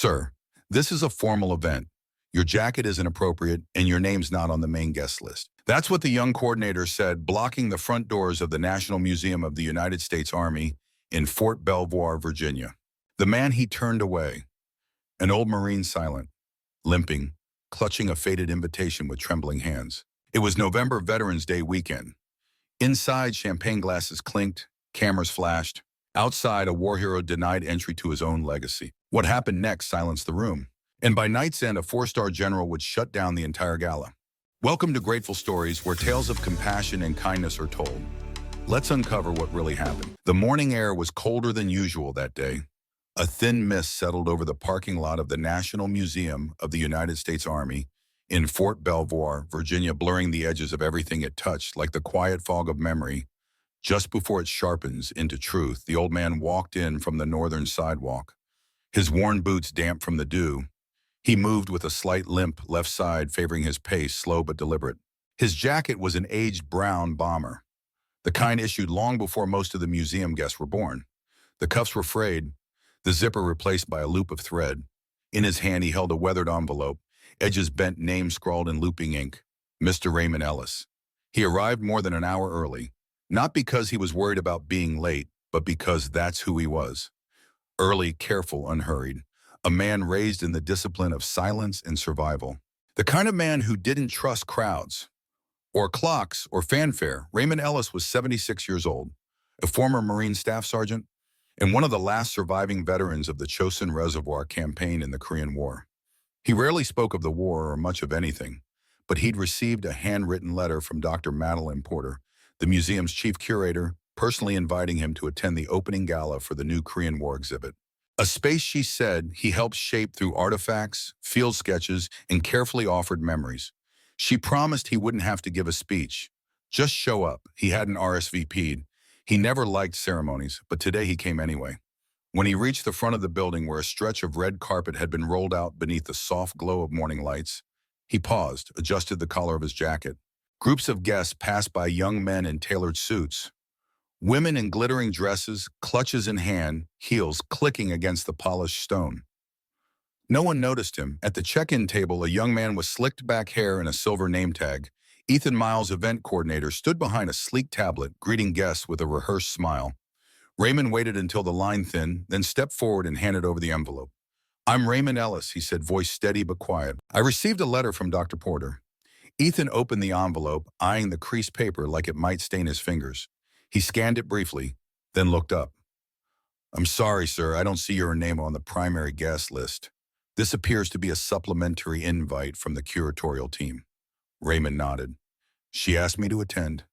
Sir, this is a formal event. Your jacket isn't appropriate and your name's not on the main guest list. That's what the young coordinator said, blocking the front doors of the National Museum of the United States Army in Fort Belvoir, Virginia. The man he turned away, an old Marine silent, limping, clutching a faded invitation with trembling hands. It was November Veterans Day weekend. Inside, champagne glasses clinked, cameras flashed. Outside, a war hero denied entry to his own legacy. What happened next silenced the room. And by night's end, a four-star general would shut down the entire gala. Welcome to Grateful Stories, where tales of compassion and kindness are told. Let's uncover what really happened. The morning air was colder than usual that day. A thin mist settled over the parking lot of the National Museum of the United States Army in Fort Belvoir, Virginia, blurring the edges of everything it touched like the quiet fog of memory. Just before it sharpens into truth, the old man walked in from the northern sidewalk, his worn boots damp from the dew. He moved with a slight limp left side, favoring his pace, slow but deliberate. His jacket was an aged brown bomber, the kind issued long before most of the museum guests were born. The cuffs were frayed, the zipper replaced by a loop of thread. In his hand he held a weathered envelope, edges bent, name scrawled in looping ink, Mr. Raymond Ellis. He arrived more than an hour early, not because he was worried about being late, but because that's who he was. Early, careful, unhurried. A man raised in the discipline of silence and survival. The kind of man who didn't trust crowds, or clocks, or fanfare. Raymond Ellis was 76 years old, a former Marine Staff Sergeant, and one of the last surviving veterans of the Chosin Reservoir campaign in the Korean War. He rarely spoke of the war or much of anything, but he'd received a handwritten letter from Dr. Madeline Porter, the museum's chief curator, personally inviting him to attend the opening gala for the new Korean War exhibit. A space, she said, he helped shape through artifacts, field sketches, and carefully offered memories. She promised he wouldn't have to give a speech. Just show up. He hadn't RSVP'd. He never liked ceremonies, but today he came anyway. When he reached the front of the building where a stretch of red carpet had been rolled out beneath the soft glow of morning lights, he paused, adjusted the collar of his jacket. Groups of guests passed by, young men in tailored suits, women in glittering dresses, clutches in hand, heels clicking against the polished stone. No one noticed him. At the check-in table, a young man with slicked back hair and a silver name tag, Ethan Miles, event coordinator, stood behind a sleek tablet, greeting guests with a rehearsed smile. Raymond waited until the line thinned, then stepped forward and handed over the envelope. "I'm Raymond Ellis," he said, voice steady but quiet. "I received a letter from Dr. Porter." Ethan opened the envelope, eyeing the creased paper like it might stain his fingers. He scanned it briefly, then looked up. "I'm sorry, sir, I don't see your name on the primary guest list. This appears to be a supplementary invite from the curatorial team." Raymond nodded. "She asked me to attend."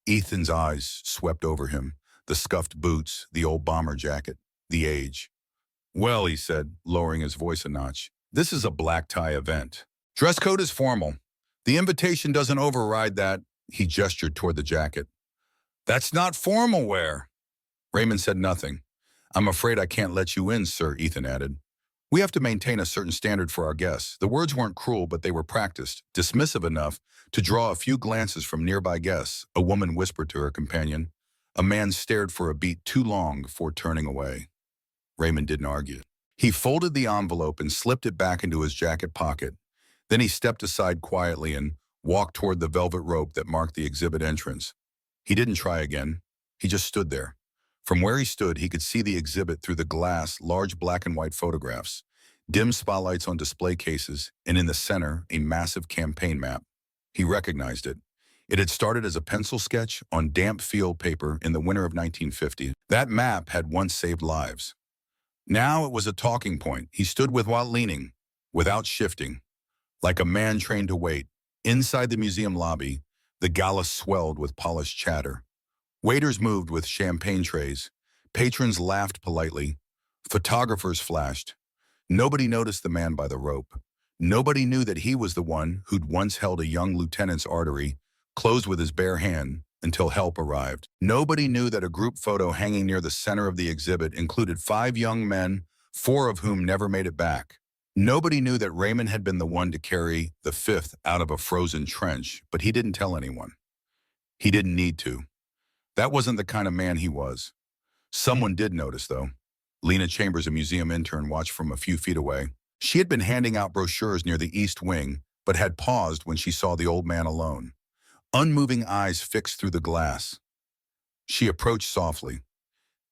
Ethan's eyes swept over him, the scuffed boots, the old bomber jacket, the age. "Well," he said, lowering his voice a notch, "this is a black tie event. Dress code is formal. The invitation doesn't override that." He gestured toward the jacket. "That's not formal wear." Raymond said nothing. "I'm afraid I can't let you in, sir," Ethan added. "We have to maintain a certain standard for our guests." The words weren't cruel, but they were practiced, dismissive enough to draw a few glances from nearby guests. A woman whispered to her companion. A man stared for a beat too long before turning away. Raymond didn't argue. He folded the envelope and slipped it back into his jacket pocket. Then he stepped aside quietly and walked toward the velvet rope that marked the exhibit entrance. He didn't try again. He just stood there. From where he stood, he could see the exhibit through the glass, large black and white photographs, dim spotlights on display cases, and in the center, a massive campaign map. He recognized it. It had started as a pencil sketch on damp field paper in the winter of 1950. That map had once saved lives. Now it was a talking point. He stood without leaning, without shifting, like a man trained to wait. Inside the museum lobby, the gala swelled with polished chatter. Waiters moved with champagne trays. Patrons laughed politely. Photographers flashed. Nobody noticed the man by the rope. Nobody knew that he was the one who'd once held a young lieutenant's artery, closed with his bare hand, until help arrived. Nobody knew that a group photo hanging near the center of the exhibit included 5 young men, 4 of whom never made it back. Nobody knew that Raymond had been the one to carry the 5th out of a frozen trench, but he didn't tell anyone. He didn't need to. That wasn't the kind of man he was. Someone did notice, though. Lena Chambers, a museum intern, watched from a few feet away. She had been handing out brochures near the East Wing, but had paused when she saw the old man alone, unmoving eyes fixed through the glass. She approached softly.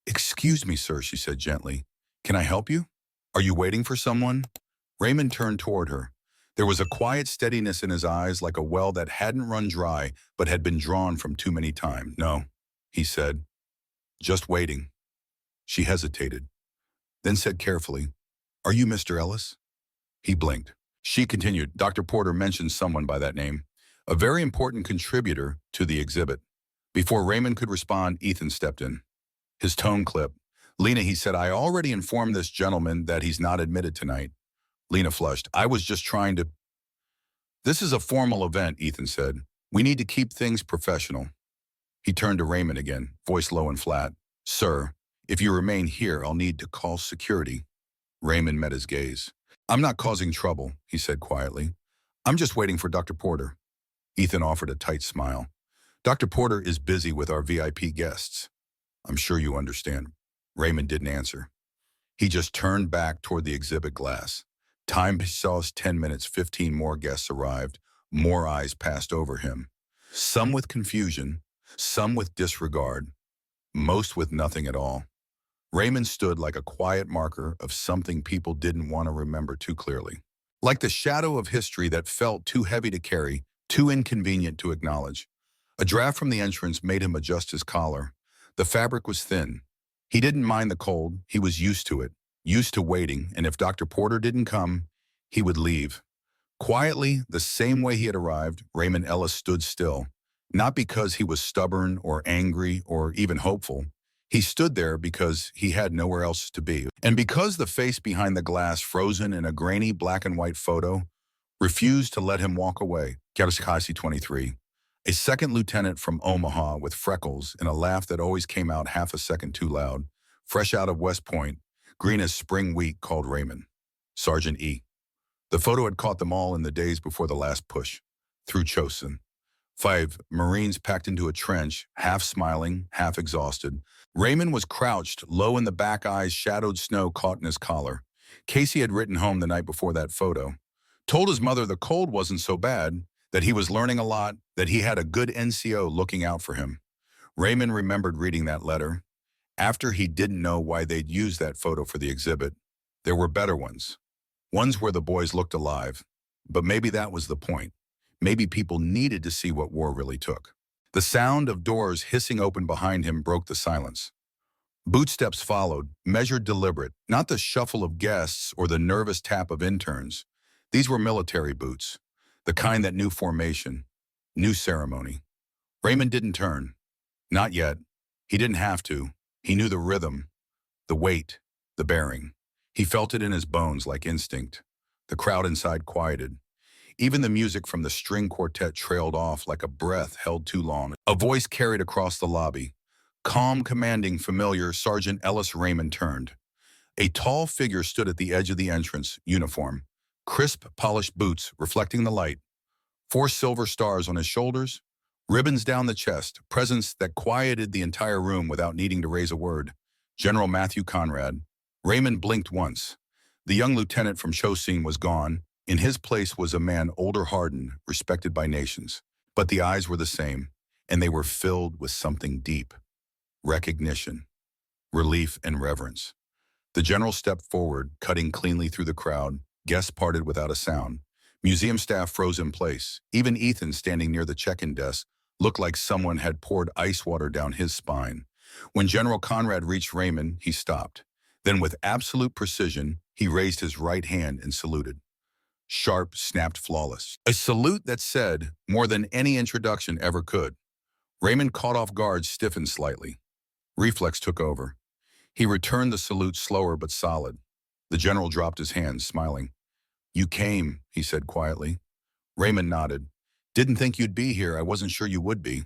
"Excuse me, sir," she said gently. "Can I help you? Are you waiting for someone?" Raymond turned toward her. There was a quiet steadiness in his eyes, like a well that hadn't run dry but had been drawn from too many times. "No," he said. "Just waiting." She hesitated, then said carefully, "Are you Mr. Ellis?" He blinked. She continued, "Dr. Porter mentioned someone by that name, a very important contributor to the exhibit." Before Raymond could respond, Ethan stepped in. His tone clipped. "Lena," he said, "I already informed this gentleman that he's not admitted tonight." Lena flushed. "I was just trying to—" "This is a formal event," Ethan said. "We need to keep things professional." He turned to Raymond again, voice low and flat. "Sir, if you remain here, I'll need to call security." Raymond met his gaze. "I'm not causing trouble," he said quietly. "I'm just waiting for Dr. Porter." Ethan offered a tight smile. "Dr. Porter is busy with our VIP guests. I'm sure you understand." Raymond didn't answer. He just turned back toward the exhibit glass. Time saw us 10 minutes, 15 more guests arrived. More eyes passed over him. Some with confusion, some with disregard, most with nothing at all. Raymond stood like a quiet marker of something people didn't want to remember too clearly. Like the shadow of history that felt too heavy to carry, too inconvenient to acknowledge. A draft from the entrance made him adjust his collar. The fabric was thin. He didn't mind the cold. He was used to it, used to waiting, and if Dr. Porter didn't come, he would leave. Quietly, the same way he had arrived, Raymond Ellis stood still, not because he was stubborn or angry or even hopeful. He stood there because he had nowhere else to be. And because the face behind the glass, frozen in a grainy black and white photo, refused to let him walk away. Karakasi 23, a second lieutenant from Omaha with freckles and a laugh that always came out half a second too loud, fresh out of West Point, green as spring wheat, called Raymond. Sergeant E. The photo had caught them all in the days before the last push, through Chosin. 5 Marines packed into a trench, half smiling, half exhausted. Raymond was crouched, low in the back, eyes shadowed, snow caught in his collar. Casey had written home the night before that photo. Told his mother the cold wasn't so bad, that he was learning a lot, that he had a good NCO looking out for him. Raymond remembered reading that letter. After he didn't know why they'd used that photo for the exhibit, there were better ones. Ones where the boys looked alive. But maybe that was the point. Maybe people needed to see what war really took. The sound of doors hissing open behind him broke the silence. Bootsteps followed, measured, deliberate, not the shuffle of guests or the nervous tap of interns. These were military boots, the kind that knew formation, knew ceremony. Raymond didn't turn. Not yet. He didn't have to. He knew the rhythm, the weight, the bearing. He felt it in his bones like instinct. The crowd inside quieted. Even the music from the string quartet trailed off like a breath held too long. A voice carried across the lobby. Calm, commanding, familiar, Sergeant Ellis. Raymond turned. A tall figure stood at the edge of the entrance, uniform. Crisp, polished boots reflecting the light. 4 silver stars on his shoulders. Ribbons down the chest, presence that quieted the entire room without needing to raise a word. General Matthew Conrad. Raymond blinked once. The young lieutenant from Chosin was gone. In his place was a man older, hardened, respected by nations. But the eyes were the same, and they were filled with something deep. Recognition, relief, and reverence. The general stepped forward, cutting cleanly through the crowd. Guests parted without a sound. Museum staff froze in place. Even Ethan, standing near the check-in desk, looked like someone had poured ice water down his spine. When General Conrad reached Raymond, he stopped. Then with absolute precision, he raised his right hand and saluted. Sharp, snapped, flawless. A salute that said more than any introduction ever could. Raymond, caught off guard, stiffened slightly. Reflex took over. He returned the salute, slower but solid. The general dropped his hands, smiling. "You came," he said quietly. Raymond nodded. "Didn't think you'd be here. I wasn't sure you would be."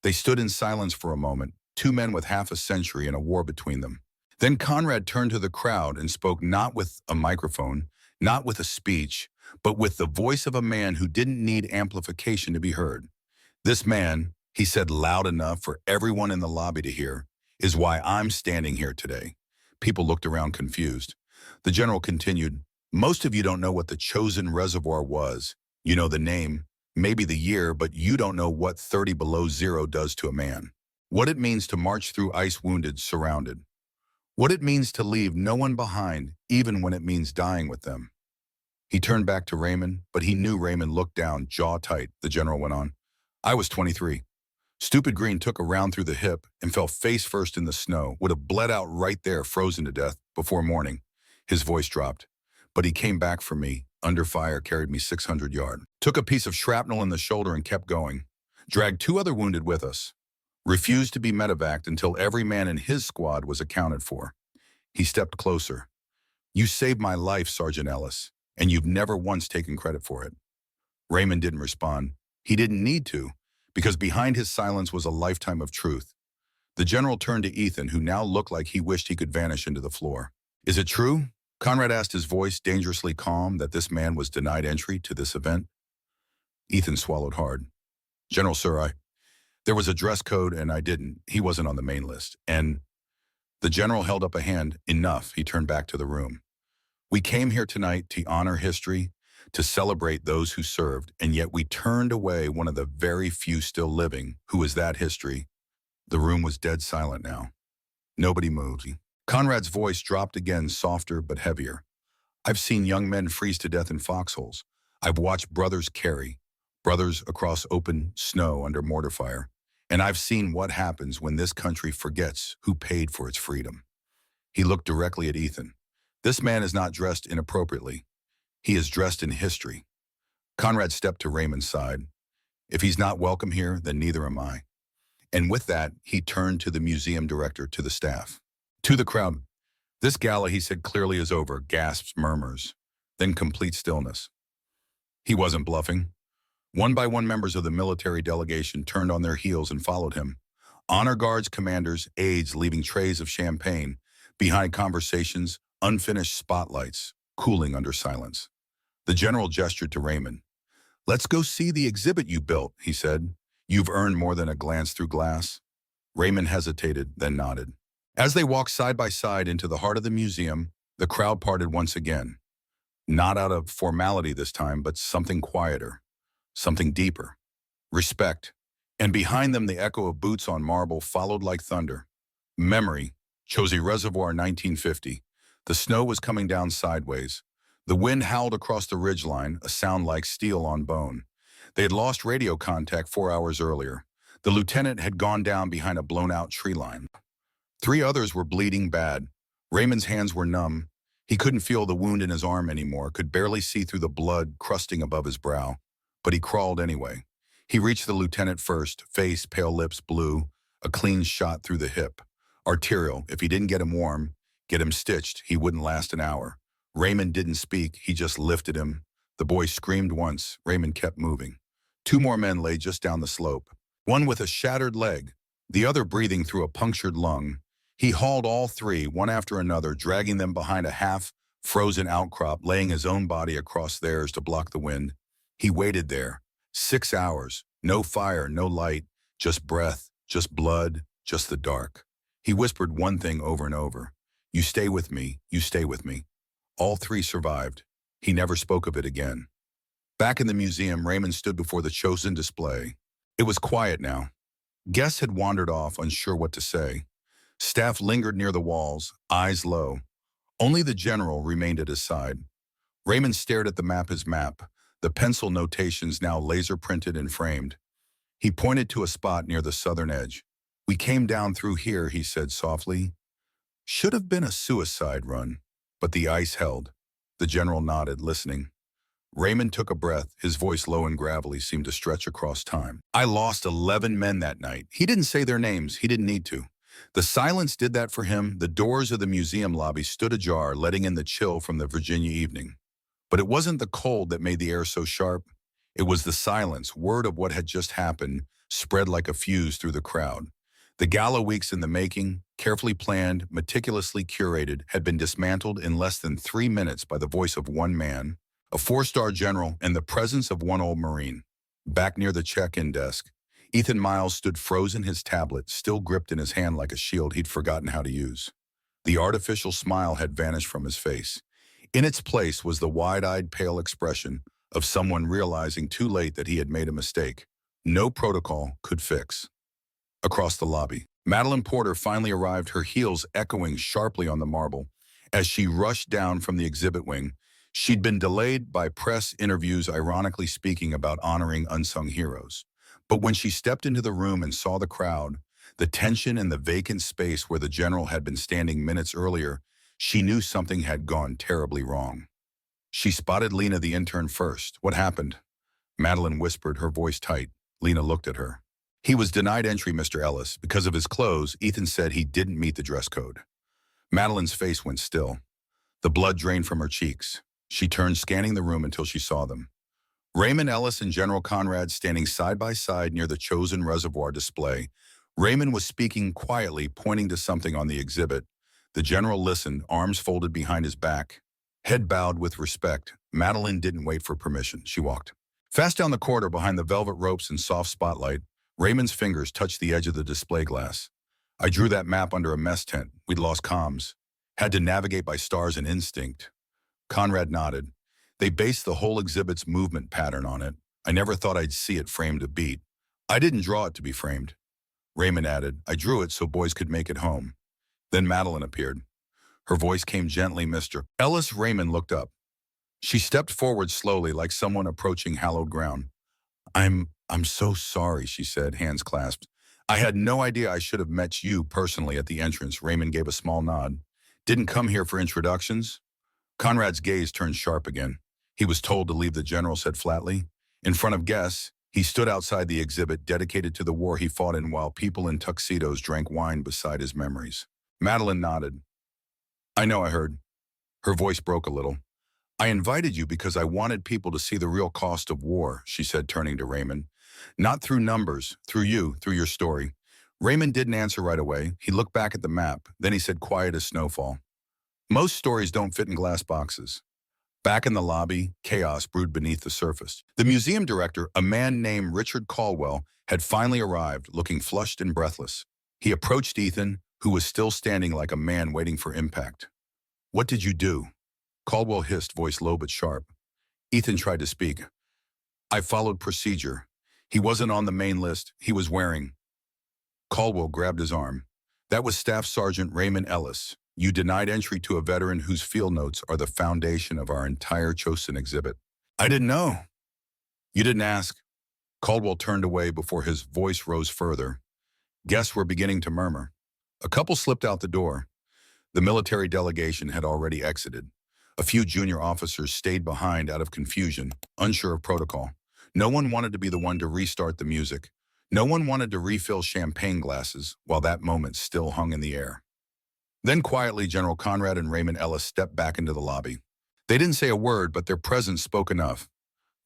They stood in silence for a moment, 2 men with half a century and a war between them. Then Conrad turned to the crowd and spoke, not with a microphone, not with a speech, but with the voice of a man who didn't need amplification to be heard. "This man," he said loud enough for everyone in the lobby to hear, "is why I'm standing here today. People looked around confused. The general continued, most of you don't know what the chosen reservoir was. You know the name, maybe the year, but you don't know what 30 below zero does to a man. What it means to march through ice wounded, surrounded. What it means to leave no one behind, even when it means dying with them. He turned back to Raymond, but he knew Raymond looked down, jaw tight, the general went on. I was 23. Stupid Green took a round through the hip and fell face first in the snow, would have bled out right there, frozen to death, before morning. His voice dropped. But he came back for me, under fire, carried me 600 yards. Took a piece of shrapnel in the shoulder and kept going. Dragged 2 other wounded with us. Refused to be medevaced until every man in his squad was accounted for. He stepped closer. You saved my life, Sergeant Ellis, and you've never once taken credit for it. Raymond didn't respond. He didn't need to, because behind his silence was a lifetime of truth. The general turned to Ethan, who now looked like he wished he could vanish into the floor. Is it true? Conrad asked, his voice dangerously calm, that this man was denied entry to this event. Ethan swallowed hard. General, sir, there was a dress code and I didn't. He wasn't on the main list. And the general held up a hand. Enough, he turned back to the room. We came here tonight to honor history, to celebrate those who served, and yet we turned away one of the very few still living who is that history. The room was dead silent now. Nobody moved. Conrad's voice dropped again, softer but heavier. I've seen young men freeze to death in foxholes. I've watched brothers carry, brothers across open snow under mortar fire. And I've seen what happens when this country forgets who paid for its freedom. He looked directly at Ethan. This man is not dressed inappropriately. He is dressed in history. Conrad stepped to Raymond's side. If he's not welcome here, then neither am I. And with that, he turned to the museum director, to the staff. To the crowd, this gala, he said clearly, is over. Gasps, murmurs, then complete stillness. He wasn't bluffing. One by one, members of the military delegation turned on their heels and followed him. Honor guards, commanders, aides leaving trays of champagne, behind conversations, unfinished spotlights, cooling under silence. The general gestured to Raymond. Let's go see the exhibit you built, he said. You've earned more than a glance through glass. Raymond hesitated, then nodded. As they walked side by side into the heart of the museum, the crowd parted once again. Not out of formality this time, but something quieter, something deeper. Respect. And behind them, the echo of boots on marble followed like thunder. Memory. Chosy Reservoir, 1950. The snow was coming down sideways. The wind howled across the ridgeline, a sound like steel on bone. They had lost radio contact 4 hours earlier. The lieutenant had gone down behind a blown-out tree line. 3 others were bleeding bad. Raymond's hands were numb. He couldn't feel the wound in his arm anymore, could barely see through the blood crusting above his brow. But he crawled anyway. He reached the lieutenant first, face, pale lips, blue, a clean shot through the hip. Arterial. If he didn't get him warm, get him stitched, he wouldn't last an hour. Raymond didn't speak, he just lifted him. The boy screamed once. Raymond kept moving. 2 more men lay just down the slope. One with a shattered leg, the other breathing through a punctured lung. He hauled all 3, one after another, dragging them behind a half-frozen outcrop, laying his own body across theirs to block the wind. He waited there. 6 hours. No fire, no light, just breath, just blood, just the dark. He whispered one thing over and over. You stay with me, you stay with me. All 3 survived. He never spoke of it again. Back in the museum, Raymond stood before the chosen display. It was quiet now. Guests had wandered off, unsure what to say. Staff lingered near the walls, eyes low. Only the general remained at his side. Raymond stared at the map, his map, the pencil notations now laser-printed and framed. He pointed to a spot near the southern edge. We came down through here, he said softly. Should have been a suicide run, but the ice held. The general nodded, listening. Raymond took a breath. His voice, low and gravelly, seemed to stretch across time. I lost 11 men that night. He didn't say their names. He didn't need to. The silence did that for him. The doors of the museum lobby stood ajar, letting in the chill from the Virginia evening. But it wasn't the cold that made the air so sharp. It was the silence, word of what had just happened, spread like a fuse through the crowd. The gala, weeks in the making, carefully planned, meticulously curated, had been dismantled in less than 3 minutes by the voice of one man, a 4-star general, and the presence of one old Marine. Back near the check-in desk, Ethan Miles stood frozen, his tablet still gripped in his hand like a shield he'd forgotten how to use. The artificial smile had vanished from his face. In its place was the wide-eyed, pale expression of someone realizing too late that he had made a mistake. No protocol could fix. Across the lobby, Madeline Porter finally arrived, her heels echoing sharply on the marble. As she rushed down from the exhibit wing, she'd been delayed by press interviews ironically speaking about honoring unsung heroes. But when she stepped into the room and saw the crowd, the tension in the vacant space where the general had been standing minutes earlier, she knew something had gone terribly wrong. She spotted Lena, the intern, first. "What happened?" Madeline whispered, her voice tight. Lena looked at her. "He was denied entry, Mr. Ellis. Because of his clothes, Ethan said he didn't meet the dress code." Madeline's face went still. The blood drained from her cheeks. She turned, scanning the room until she saw them. Raymond Ellis and General Conrad standing side by side near the chosen reservoir display. Raymond was speaking quietly, pointing to something on the exhibit. The general listened, arms folded behind his back. Head bowed with respect. Madeline didn't wait for permission. She walked fast down the corridor behind the velvet ropes and soft spotlight. Raymond's fingers touched the edge of the display glass. "I drew that map under a mess tent. We'd lost comms. Had to navigate by stars and instinct." Conrad nodded. "They based the whole exhibit's movement pattern on it. I never thought I'd see it framed a beat. I didn't draw it to be framed." Raymond added, "I drew it so boys could make it home." Then Madeline appeared. Her voice came gently, "Mr. Ellis." Raymond looked up. She stepped forward slowly, like someone approaching hallowed ground. I'm so sorry," she said, hands clasped. "I had no idea I should have met you personally at the entrance." Raymond gave a small nod. "Didn't come here for introductions?" Conrad's gaze turned sharp again. "He was told to leave," the general said flatly. In front of guests, he stood outside the exhibit dedicated to the war he fought in while people in tuxedos drank wine beside his memories. Madeline nodded. "I know, I heard." Her voice broke a little. "I invited you because I wanted people to see the real cost of war," she said, turning to Raymond. "Not through numbers, through you, through your story." Raymond didn't answer right away. He looked back at the map. Then he said, quiet as snowfall, "Most stories don't fit in glass boxes." Back in the lobby, chaos brewed beneath the surface. The museum director, a man named Richard Caldwell, had finally arrived, looking flushed and breathless. He approached Ethan, who was still standing like a man waiting for impact. "What did you do?" Caldwell hissed, voice low but sharp. Ethan tried to speak. "I followed procedure. He wasn't on the main list. He was wearing." Caldwell grabbed his arm. "That was Staff Sergeant Raymond Ellis. You denied entry to a veteran whose field notes are the foundation of our entire Chosin exhibit." "I didn't know." "You didn't ask." Caldwell turned away before his voice rose further. Guests were beginning to murmur. A couple slipped out the door. The military delegation had already exited. A few junior officers stayed behind out of confusion, unsure of protocol. No one wanted to be the one to restart the music. No one wanted to refill champagne glasses while that moment still hung in the air. Then quietly, General Conrad and Raymond Ellis stepped back into the lobby. They didn't say a word, but their presence spoke enough.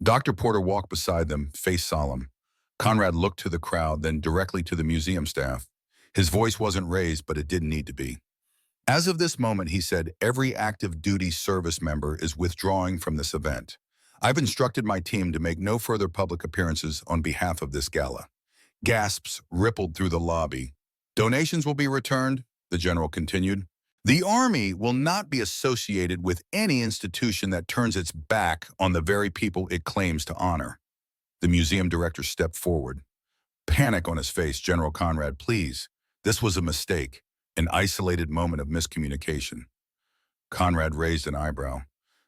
Dr. Porter walked beside them, face solemn. Conrad looked to the crowd, then directly to the museum staff. His voice wasn't raised, but it didn't need to be. "As of this moment," he said, "every active duty service member is withdrawing from this event. I've instructed my team to make no further public appearances on behalf of this gala." Gasps rippled through the lobby. "Donations will be returned," the general continued. "The Army will not be associated with any institution that turns its back on the very people it claims to honor." The museum director stepped forward. Panic on his face. "General Conrad, please. This was a mistake, an isolated moment of miscommunication." Conrad raised an eyebrow.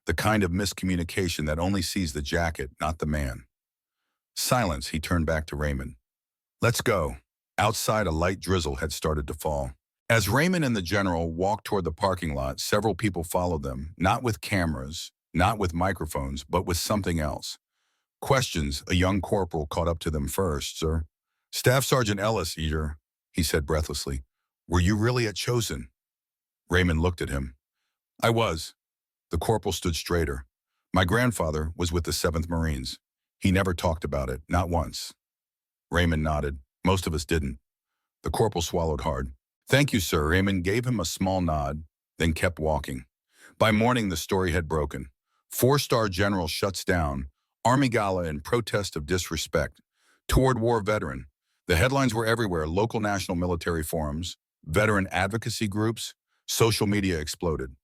"The kind of miscommunication that only sees the jacket, not the man." Silence. He turned back to Raymond. "Let's go." Outside, a light drizzle had started to fall. As Raymond and the general walked toward the parking lot, several people followed them, not with cameras, not with microphones, but with something else. Questions. A young corporal caught up to them first. "Sir." "Staff Sergeant Ellis, Eater," he said breathlessly. "Were you really at Chosin?" Raymond looked at him. "I was." The corporal stood straighter. "My grandfather was with the 7th Marines. He never talked about it, not once." Raymond nodded. "Most of us didn't." The corporal swallowed hard. "Thank you, sir." Raymond gave him a small nod, then kept walking. By morning, the story had broken. 4-star general shuts down. Army gala in protest of disrespect. Toward war veteran. The headlines were everywhere. Local national military forums, veteran advocacy groups, Social media exploded.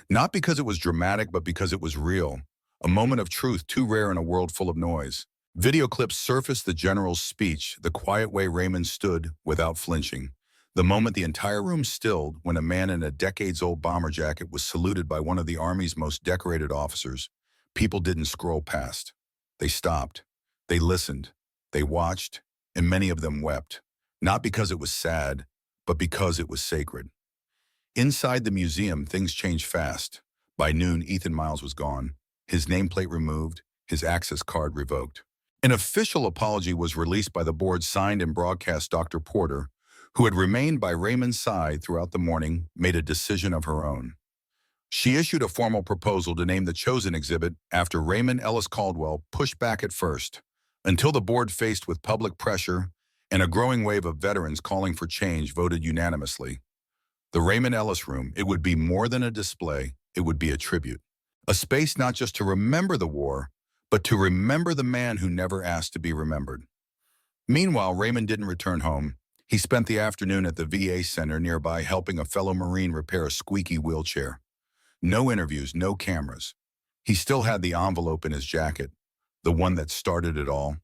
Not because it was dramatic, but because it was real. A moment of truth too rare in a world full of noise. Video clips surfaced the general's speech, the quiet way Raymond stood without flinching. The moment the entire room stilled when a man in a decades-old bomber jacket was saluted by one of the Army's most decorated officers. People didn't scroll past. They stopped. They listened. They watched, and many of them wept. Not because it was sad, but because it was sacred. Inside the museum, things changed fast. By noon, Ethan Miles was gone, his nameplate removed, his access card revoked. An official apology was released by the board, signed and broadcast. Dr. Porter, who had remained by Raymond's side throughout the morning, made a decision of her own. She issued a formal proposal to name the chosen exhibit after Raymond Ellis Caldwell, pushed back at first, until the board, faced with public pressure and a growing wave of veterans calling for change, voted unanimously. The Raymond Ellis Room, it would be more than a display, it would be a tribute. A space not just to remember the war, but to remember the man who never asked to be remembered. Meanwhile, Raymond didn't return home. He spent the afternoon at the VA center nearby helping a fellow Marine repair a squeaky wheelchair. No interviews, no cameras. He still had the envelope in his jacket, the one that started it all,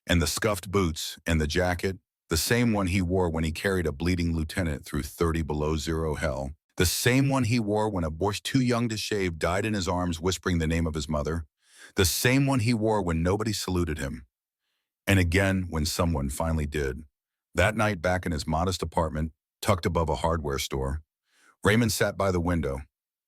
and the scuffed boots and the jacket, the same one he wore when he carried a bleeding lieutenant through 30 below zero hell, the same one he wore when a boy too young to shave died in his arms whispering the name of his mother, the same one he wore when nobody saluted him, and again when someone finally did. That night, back in his modest apartment, tucked above a hardware store, Raymond sat by the window.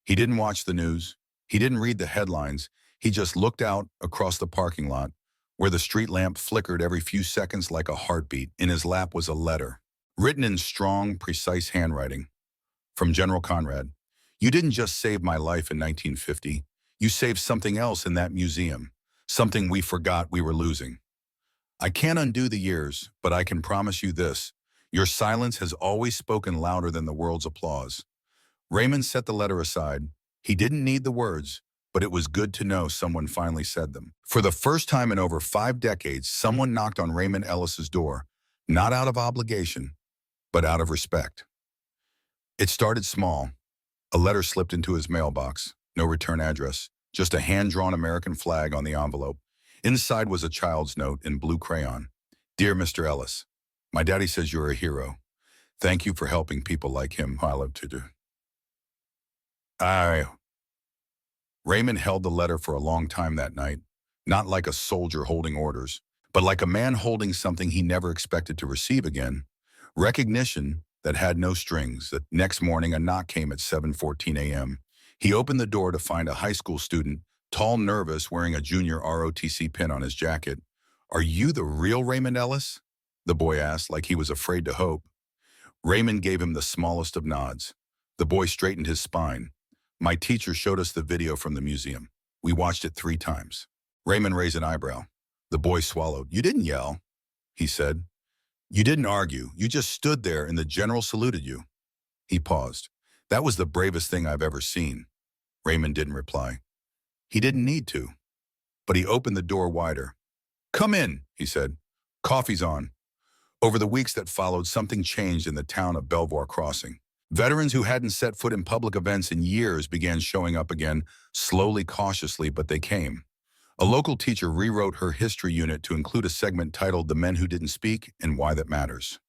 He didn't watch the news. He didn't read the headlines. He just looked out across the parking lot, where the street lamp flickered every few seconds like a heartbeat. In his lap was a letter, written in strong, precise handwriting. From General Conrad. You didn't just save my life in 1950. You saved something else in that museum, something we forgot we were losing. I can't undo the years, but I can promise you this. Your silence has always spoken louder than the world's applause. Raymond set the letter aside. He didn't need the words, but it was good to know someone finally said them. For the first time in over 5 decades, someone knocked on Raymond Ellis's door, not out of obligation, but out of respect. It started small. A letter slipped into his mailbox, no return address, just a hand-drawn American flag on the envelope. Inside was a child's note in blue crayon. Dear Mr. Ellis, my daddy says you're a hero. Thank you for helping people like him. I love to do. Raymond held the letter for a long time that night, not like a soldier holding orders, but like a man holding something he never expected to receive again. Recognition that had no strings. That next morning, a knock came at 7:14 a.m. He opened the door to find a high school student, tall, nervous, wearing a junior ROTC pin on his jacket. Are you the real Raymond Ellis? The boy asked, like he was afraid to hope. Raymond gave him the smallest of nods. The boy straightened his spine. My teacher showed us the video from the museum. We watched it 3 times. Raymond raised an eyebrow. The boy swallowed. You didn't yell, he said. You didn't argue. You just stood there and the general saluted you. He paused. That was the bravest thing I've ever seen. Raymond didn't reply. He didn't need to, but he opened the door wider. Come in, he said. Coffee's on. Over the weeks that followed, something changed in the town of Belvoir Crossing. Veterans who hadn't set foot in public events in years began showing up again, slowly, cautiously, but they came. A local teacher rewrote her history unit to include a segment titled The Men Who Didn't Speak and Why That Matters.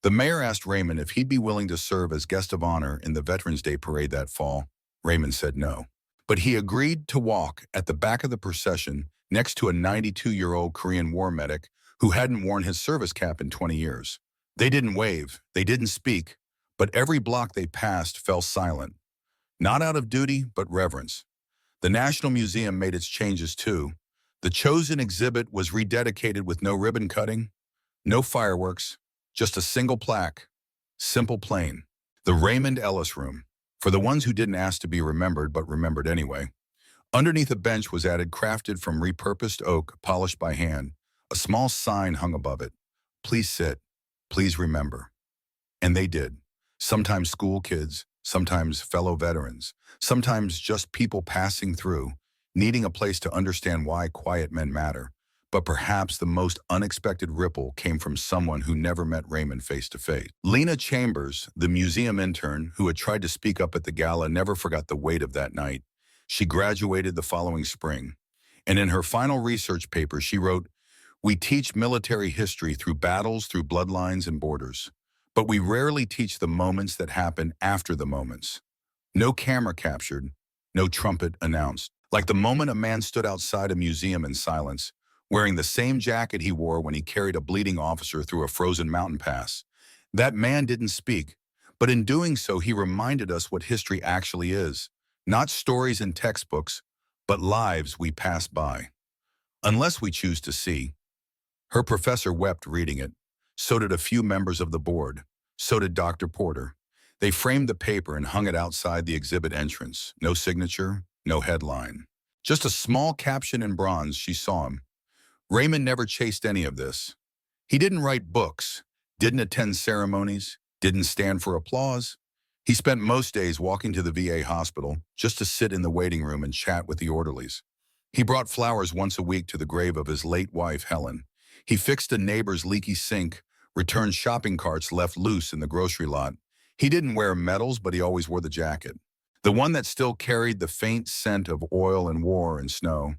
The mayor asked Raymond if he'd be willing to serve as guest of honor in the Veterans Day parade that fall. Raymond said no. But he agreed to walk at the back of the procession next to a 92-year-old Korean War medic who hadn't worn his service cap in 20 years. They didn't wave, they didn't speak, but every block they passed fell silent. Not out of duty, but reverence. The National Museum made its changes too. The chosen exhibit was rededicated with no ribbon cutting, no fireworks, just a single plaque, simple, plain. The Raymond Ellis Room, for the ones who didn't ask to be remembered but remembered anyway. Underneath a bench was added, crafted from repurposed oak, polished by hand. A small sign hung above it. Please sit, please remember. And they did. Sometimes school kids, sometimes fellow veterans, sometimes just people passing through, needing a place to understand why quiet men matter. But perhaps the most unexpected ripple came from someone who never met Raymond face to face. Lena Chambers, the museum intern who had tried to speak up at the gala, never forgot the weight of that night. She graduated the following spring, and in her final research paper, she wrote, "We teach military history through battles, through bloodlines and borders, but we rarely teach the moments that happen after the moments. No camera captured, no trumpet announced. Like the moment a man stood outside a museum in silence, wearing the same jacket he wore when he carried a bleeding officer through a frozen mountain pass. That man didn't speak, but in doing so, he reminded us what history actually is. Not stories in textbooks, but lives we pass by. Unless we choose to see." Her professor wept reading it. So did a few members of the board. So did Dr. Porter. They framed the paper and hung it outside the exhibit entrance. No signature, no headline. Just a small caption in bronze. She saw him. Raymond never chased any of this. He didn't write books, didn't attend ceremonies, didn't stand for applause. He spent most days walking to the VA hospital just to sit in the waiting room and chat with the orderlies. He brought flowers once a week to the grave of his late wife, Helen. He fixed a neighbor's leaky sink, returned shopping carts left loose in the grocery lot. He didn't wear medals, but he always wore the jacket. The one that still carried the faint scent of oil and war and snow.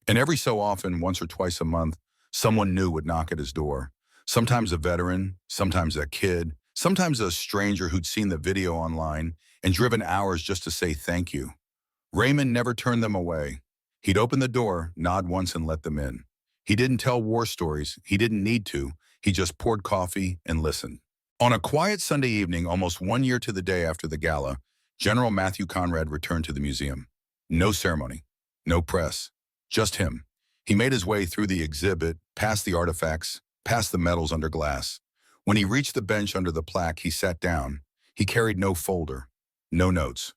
And every so often, once or twice a month, someone new would knock at his door. Sometimes a veteran, sometimes a kid, sometimes a stranger who'd seen the video online and driven hours just to say thank you. Raymond never turned them away. He'd open the door, nod once and let them in. He didn't tell war stories. He didn't need to. He just poured coffee and listened. On a quiet Sunday evening, almost 1 year to the day after the gala, General Matthew Conrad returned to the museum. No ceremony, no press, just him. He made his way through the exhibit, past the artifacts, past the medals under glass. When he reached the bench under the plaque, he sat down. He carried no folder, no notes,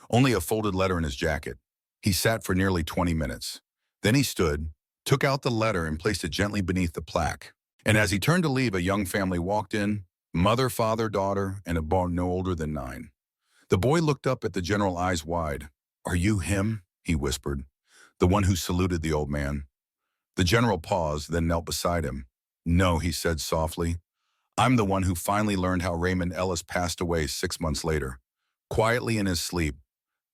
only a folded letter in his jacket. He sat for nearly 20 minutes. Then he stood, took out the letter and placed it gently beneath the plaque. And as he turned to leave, a young family walked in, mother, father, daughter, and a boy no older than 9. The boy looked up at the general, eyes wide. "Are you him?" he whispered. "The one who saluted the old man." The general paused, then knelt beside him. "No," he said softly. "I'm the one who finally learned how Raymond Ellis passed away 6 months later. Quietly in his sleep.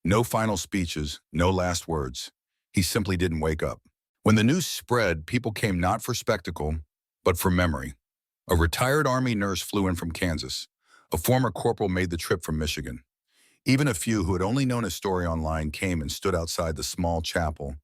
No final speeches, no last words. He simply didn't wake up." When the news spread, people came not for spectacle, but for memory. A retired Army nurse flew in from Kansas. A former corporal made the trip from Michigan. Even a few who had only known his story online came and stood outside the small chapel.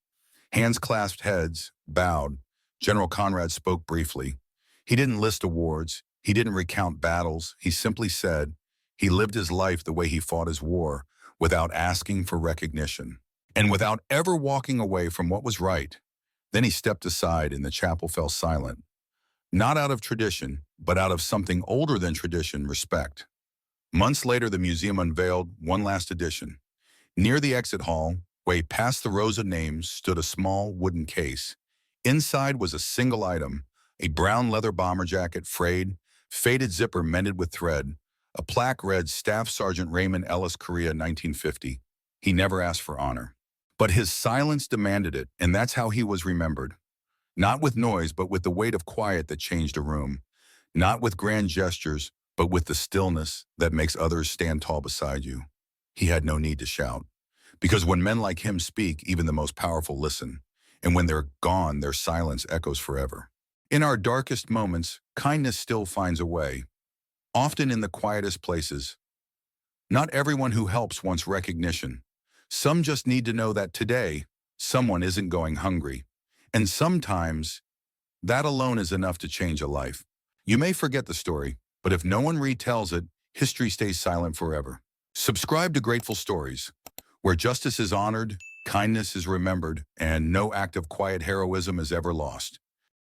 Hands clasped, heads bowed. General Conrad spoke briefly. He didn't list awards. He didn't recount battles. He simply said he lived his life the way he fought his war, without asking for recognition, and without ever walking away from what was right. Then he stepped aside and the chapel fell silent. Not out of tradition, but out of something older than tradition, respect. Months later, the museum unveiled one last edition. Near the exit hall, way past the rows of names, stood a small wooden case. Inside was a single item, a brown leather bomber jacket, frayed, faded zipper mended with thread. A plaque read Staff Sergeant Raymond Ellis, Korea, 1950. He never asked for honor. But his silence demanded it, and that's how he was remembered. Not with noise, but with the weight of quiet that changed a room. Not with grand gestures, but with the stillness that makes others stand tall beside you. He had no need to shout. Because when men like him speak, even the most powerful listen. And when they're gone, their silence echoes forever. In our darkest moments, kindness still finds a way. Often in the quietest places. Not everyone who helps wants recognition. Some just need to know that today, someone isn't going hungry. And sometimes, that alone is enough to change a life. You may forget the story, but if no one retells it, history stays silent forever. Subscribe to Grateful Stories, where justice is honored, kindness is remembered, and no act of quiet heroism is ever lost.